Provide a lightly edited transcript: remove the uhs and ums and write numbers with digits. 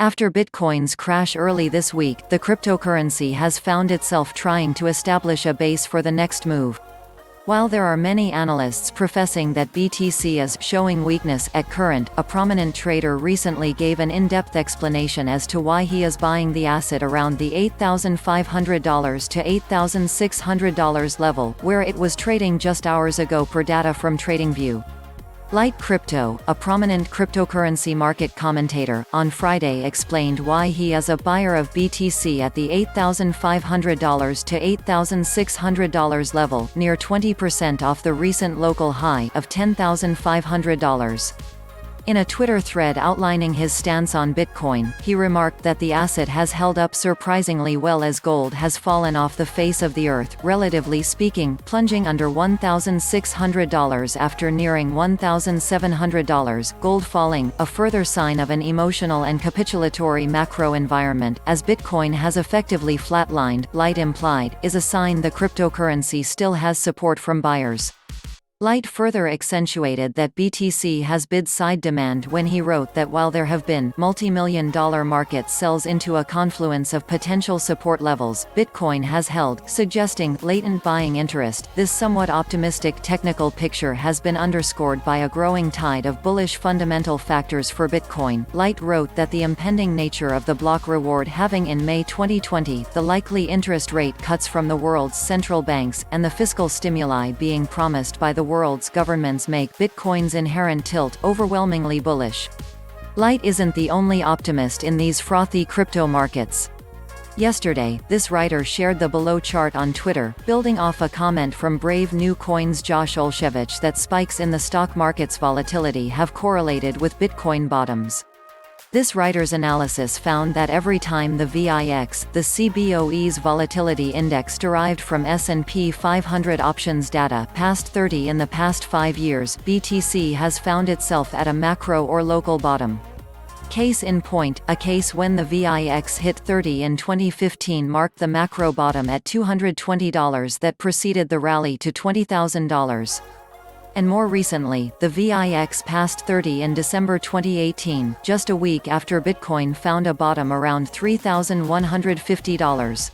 After Bitcoin's crash early this week, the cryptocurrency has found itself trying to establish a base for the next move. While there are many analysts professing that BTC is showing weakness at current, a prominent trader recently gave an in-depth explanation as to why he is buying the asset around the $8,500 to $8,600 level, where it was trading just hours ago per data from TradingView. Light Crypto, a prominent cryptocurrency market commentator, on Friday explained why he is a buyer of BTC at the $8,500 to $8,600 level, near 20% off the recent local high of $10,500. In a Twitter thread outlining his stance on Bitcoin, he remarked that the asset has held up surprisingly well as gold has fallen off the face of the earth, relatively speaking, plunging under $1,600 after nearing $1,700, gold falling, a further sign of an emotional and capitulatory macro environment, as Bitcoin has effectively flatlined, Light implied, is a sign the cryptocurrency still has support from buyers. Light further accentuated that BTC has bid-side demand when he wrote that while there have been multi-million-dollar market sells into a confluence of potential support levels, Bitcoin has held, suggesting latent buying interest. This somewhat optimistic technical picture has been underscored by a growing tide of bullish fundamental factors for Bitcoin. Light wrote that the impending nature of the block reward halving in May 2020, the likely interest rate cuts from the world's central banks, and the fiscal stimuli being promised by the world's governments make Bitcoin's inherent tilt overwhelmingly bullish. Light isn't the only optimist in these frothy crypto markets. Yesterday, this writer shared the below chart on Twitter, building off a comment from Brave New Coin's Josh Olszewicz that spikes in the stock market's volatility have correlated with Bitcoin bottoms. This writer's analysis found that every time the VIX, the CBOE's volatility index derived from S&P 500 options data, passed 30 in the past 5 years, BTC has found itself at a macro or local bottom. Case in point, a case when the VIX hit 30 in 2015 marked the macro bottom at $220 that preceded the rally to $20,000. And more recently, the VIX passed 30 in December 2018, just a week after Bitcoin found a bottom around $3,150.